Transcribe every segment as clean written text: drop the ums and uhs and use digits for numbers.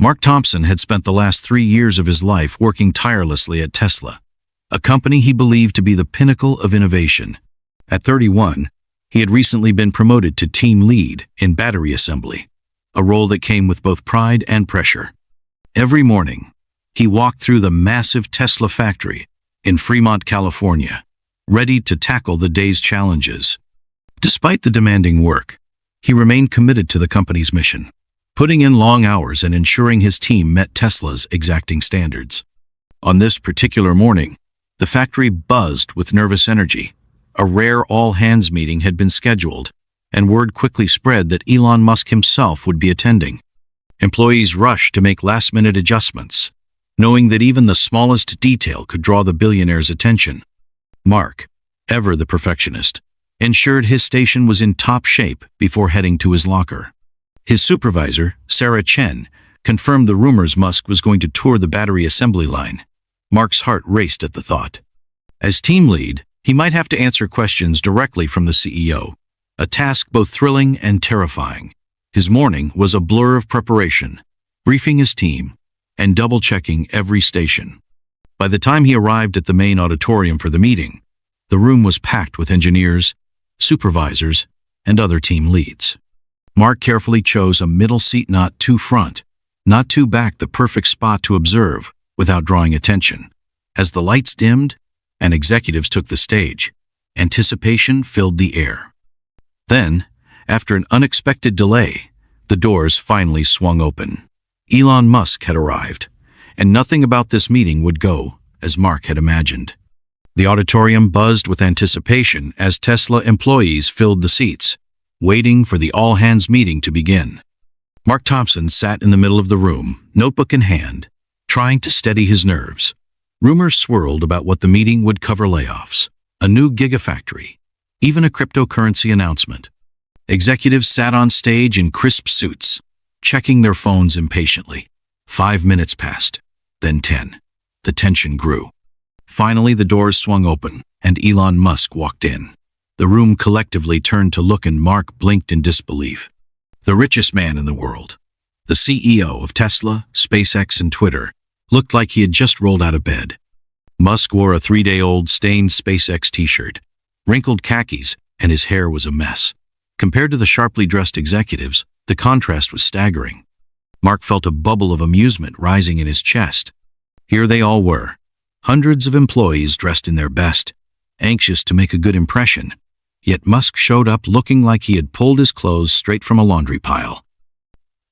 Mark Thompson had spent the last 3 years of his life working tirelessly at Tesla, a company he believed to be the pinnacle of innovation. At 31, he had recently been promoted to team lead in battery assembly, a role that came with both pride and pressure. Every morning, he walked through the massive Tesla factory in Fremont, California, ready to tackle the day's challenges. Despite the demanding work, he remained committed to the company's mission, putting in long hours and ensuring his team met Tesla's exacting standards. On this particular morning, the factory buzzed with nervous energy. A rare all-hands meeting had been scheduled, and word quickly spread that Elon Musk himself would be attending. Employees rushed to make last-minute adjustments, knowing that even the smallest detail could draw the billionaire's attention. Mark, ever the perfectionist, ensured his station was in top shape before heading to his locker. His supervisor, Sarah Chen, confirmed the rumors Musk was going to tour the battery assembly line. Mark's heart raced at the thought. As team lead, he might have to answer questions directly from the CEO, a task both thrilling and terrifying. His morning was a blur of preparation, briefing his team, and double-checking every station. By the time he arrived at the main auditorium for the meeting, the room was packed with engineers, supervisors, and other team leads. Mark carefully chose a middle seat, not too front, not too back, the perfect spot to observe without drawing attention. As the lights dimmed and executives took the stage, anticipation filled the air. Then, after an unexpected delay, the doors finally swung open. Elon Musk had arrived, and nothing about this meeting would go as Mark had imagined. The auditorium buzzed with anticipation as Tesla employees filled the seats, waiting for the all-hands meeting to begin. Mark Thompson sat in the middle of the room, notebook in hand, trying to steady his nerves. Rumors swirled about what the meeting would cover: layoffs, a new gigafactory, even a cryptocurrency announcement. Executives sat on stage in crisp suits, checking their phones impatiently. 5 minutes passed, then 10. The tension grew. Finally, the doors swung open, and Elon Musk walked in. The room collectively turned to look, and Mark blinked in disbelief. The richest man in the world, the CEO of Tesla, SpaceX, and Twitter, looked like he had just rolled out of bed. Musk wore a 3-day-old stained SpaceX t-shirt, wrinkled khakis, and his hair was a mess. Compared to the sharply dressed executives, the contrast was staggering. Mark felt a bubble of amusement rising in his chest. Here they all were, hundreds of employees dressed in their best, anxious to make a good impression. Yet Musk showed up looking like he had pulled his clothes straight from a laundry pile.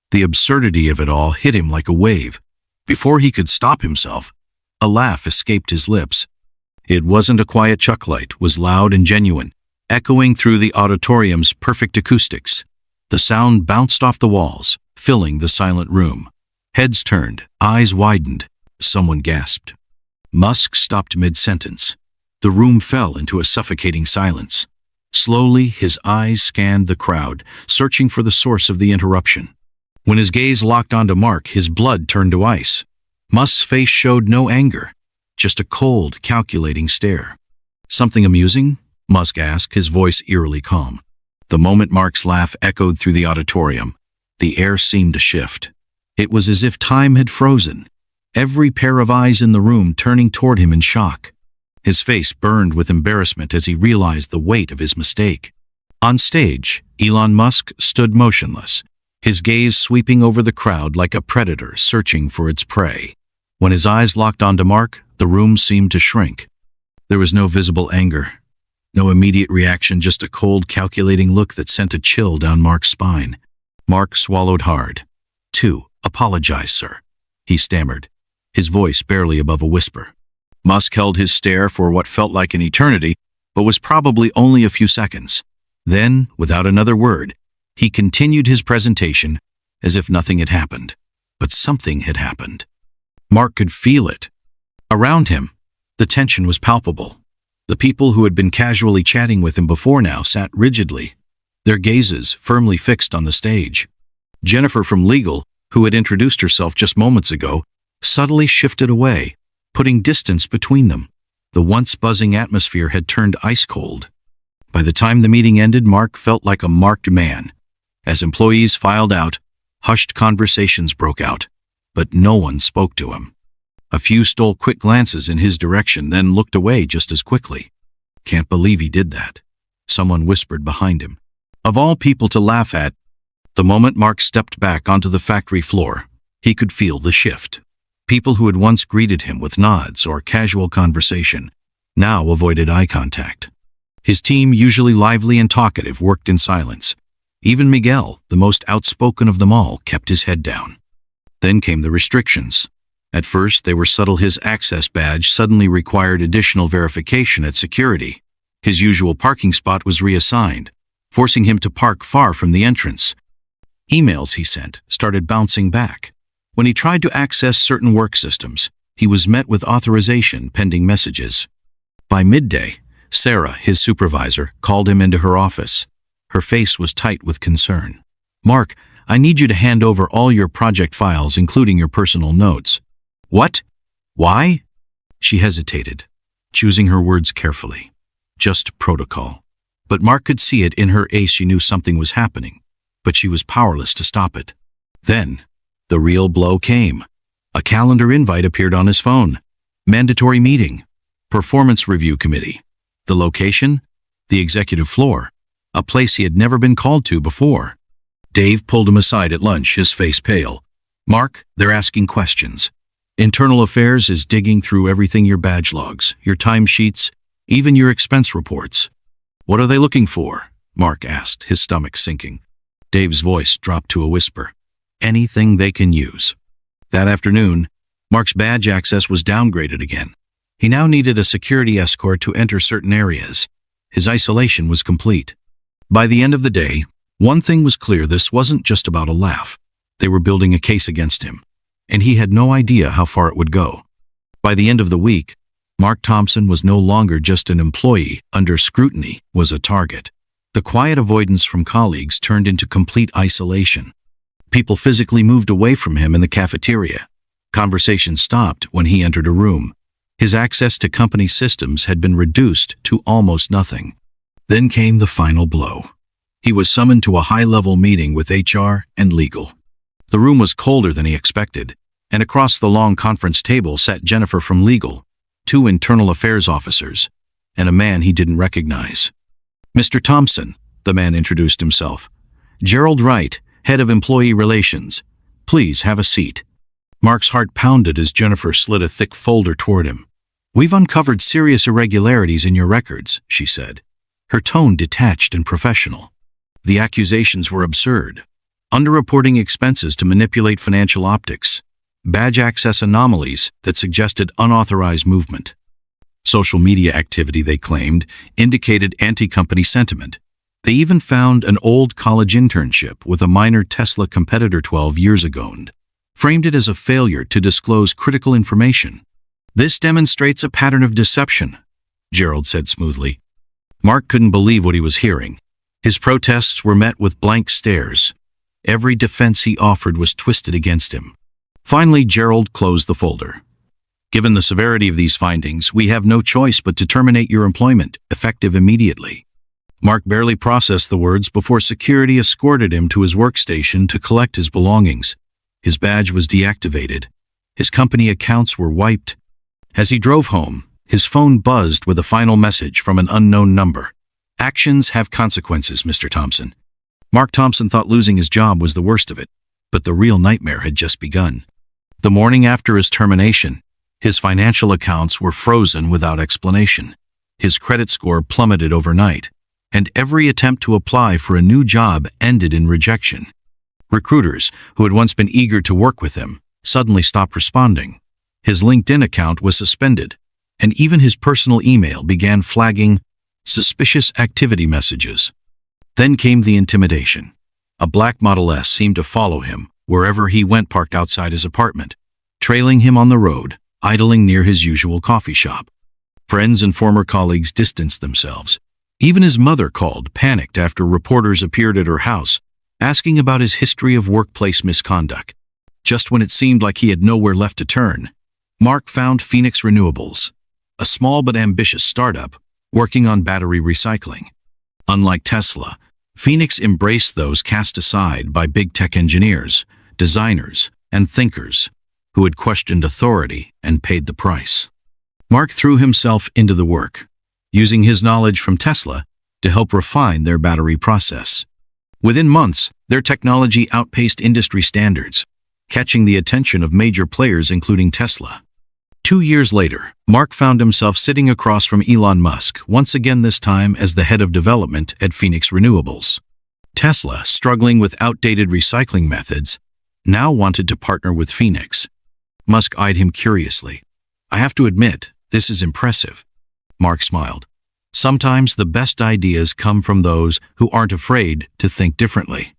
The absurdity of it all hit him like a wave. Before he could stop himself, a laugh escaped his lips. It wasn't a quiet chuckle, it was loud and genuine, echoing through the auditorium's perfect acoustics. The sound bounced off the walls, filling the silent room. Heads turned, eyes widened. Someone gasped. Musk stopped mid-sentence. The room fell into a suffocating silence. Slowly, his eyes scanned the crowd, searching for the source of the interruption. When his gaze locked onto Mark, his blood turned to ice. Musk's face showed no anger, just a cold, calculating stare. "Something amusing?" Musk asked, his voice eerily calm. The moment Mark's laugh echoed through the auditorium, the air seemed to shift. It was as if time had frozen, every pair of eyes in the room turning toward him in shock. His face burned with embarrassment as he realized the weight of his mistake. On stage, Elon Musk stood motionless, his gaze sweeping over the crowd like a predator searching for its prey. When his eyes locked onto Mark, the room seemed to shrink. There was no visible anger, no immediate reaction, just a cold, calculating look that sent a chill down Mark's spine. Mark swallowed hard. "Apologize, sir," he stammered, his voice barely above a whisper. Musk held his stare for what felt like an eternity, but was probably only a few seconds. Then, without another word, he continued his presentation as if nothing had happened. But something had happened. Mark could feel it. Around him, the tension was palpable. The people who had been casually chatting with him before now sat rigidly, their gazes firmly fixed on the stage. Jennifer from legal, who had introduced herself just moments ago, subtly shifted away, putting distance between them. The once buzzing atmosphere had turned ice cold. By the time the meeting ended, Mark felt like a marked man. As employees filed out, hushed conversations broke out. but no one spoke to him. A few stole quick glances in his direction, then looked away just as quickly. "Can't believe he did that," someone whispered behind him. Of all people to laugh at, the moment Mark stepped back onto the factory floor, he could feel the shift. People who had once greeted him with nods or casual conversation now avoided eye contact. His team, usually lively and talkative, worked in silence. Even Miguel, the most outspoken of them all, kept his head down. Then came the restrictions. At first, they were subtle. His access badge suddenly required additional verification at security. His usual parking spot was reassigned, forcing him to park far from the entrance. Emails he sent started bouncing back. When he tried to access certain work systems, he was met with authorization pending messages. By midday, Sarah, his supervisor, called him into her office. Her face was tight with concern. "Mark, I need you to hand over all your project files, including your personal notes." "What? Why?" She hesitated, choosing her words carefully. "Just protocol." But Mark could see it in her eyes. She knew something was happening, but she was powerless to stop it. Then, the real blow came. A calendar invite appeared on his phone. Mandatory meeting. Performance review committee. The location? The executive floor. A place he had never been called to before. Dave pulled him aside at lunch, his face pale. "Mark, they're asking questions. Internal Affairs is digging through everything: your badge logs, your timesheets, even your expense reports." "What are they looking for?" Mark asked, his stomach sinking. Dave's voice dropped to a whisper. "Anything they can use." That afternoon, Mark's badge access was downgraded again. He now needed a security escort to enter certain areas. His isolation was complete. By the end of the day, one thing was clear: this wasn't just about a laugh. They were building a case against him, and he had no idea how far it would go. By the end of the week, Mark Thompson was no longer just an employee under scrutiny, was a target. The quiet avoidance from colleagues turned into complete isolation. People physically moved away from him in the cafeteria. Conversation stopped when he entered a room. His access to company systems had been reduced to almost nothing. Then came the final blow. He was summoned to a high-level meeting with HR and legal. The room was colder than he expected, and across the long conference table sat Jennifer from legal, 2 internal affairs officers, and a man he didn't recognize. "Mr. Thompson," the man introduced himself. "Gerald Wright, head of employee relations. Please have a seat." Mark's heart pounded as Jennifer slid a thick folder toward him. "We've uncovered serious irregularities in your records," she said, her tone detached and professional. The accusations were absurd. Underreporting expenses to manipulate financial optics, badge access anomalies that suggested unauthorized movement. Social media activity, they claimed, indicated anti-company sentiment. They even found an old college internship with a minor Tesla competitor 12 years ago and framed it as a failure to disclose critical information. "This demonstrates a pattern of deception," Gerald said smoothly. Mark couldn't believe what he was hearing. His protests were met with blank stares. Every defense he offered was twisted against him. Finally, Gerald closed the folder. "Given the severity of these findings, we have no choice but to terminate your employment, effective immediately." Mark barely processed the words before security escorted him to his workstation to collect his belongings. His badge was deactivated. His company accounts were wiped. As he drove home, his phone buzzed with a final message from an unknown number. "Actions have consequences, Mr. Thompson." Mark Thompson thought losing his job was the worst of it, but the real nightmare had just begun. The morning after his termination, his financial accounts were frozen without explanation. His credit score plummeted overnight, and every attempt to apply for a new job ended in rejection. Recruiters, who had once been eager to work with him, suddenly stopped responding. His LinkedIn account was suspended, and even his personal email began flagging suspicious activity messages. Then came the intimidation. A black Model S seemed to follow him wherever he went, parked outside his apartment, trailing him on the road, idling near his usual coffee shop. Friends and former colleagues distanced themselves. Even his mother called, panicked, after reporters appeared at her house, asking about his history of workplace misconduct. Just when it seemed like he had nowhere left to turn, Mark found Phoenix Renewables, a small but ambitious startup working on battery recycling. Unlike Tesla, Phoenix embraced those cast aside by big tech engineers, designers, and thinkers. who had questioned authority and paid the price. Mark threw himself into the work, using his knowledge from Tesla to help refine their battery process. Within months, their technology outpaced industry standards, catching the attention of major players including Tesla. 2 years later, Mark found himself sitting across from Elon Musk, once again this time as the head of development at Phoenix Renewables. Tesla, struggling with outdated recycling methods, now wanted to partner with Phoenix. Musk eyed him curiously. "I have to admit, this is impressive." Mark smiled. "Sometimes the best ideas come from those who aren't afraid to think differently."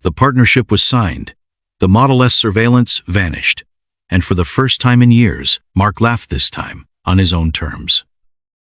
The partnership was signed. The Model S surveillance vanished. And for the first time in years, Mark laughed this time, on his own terms.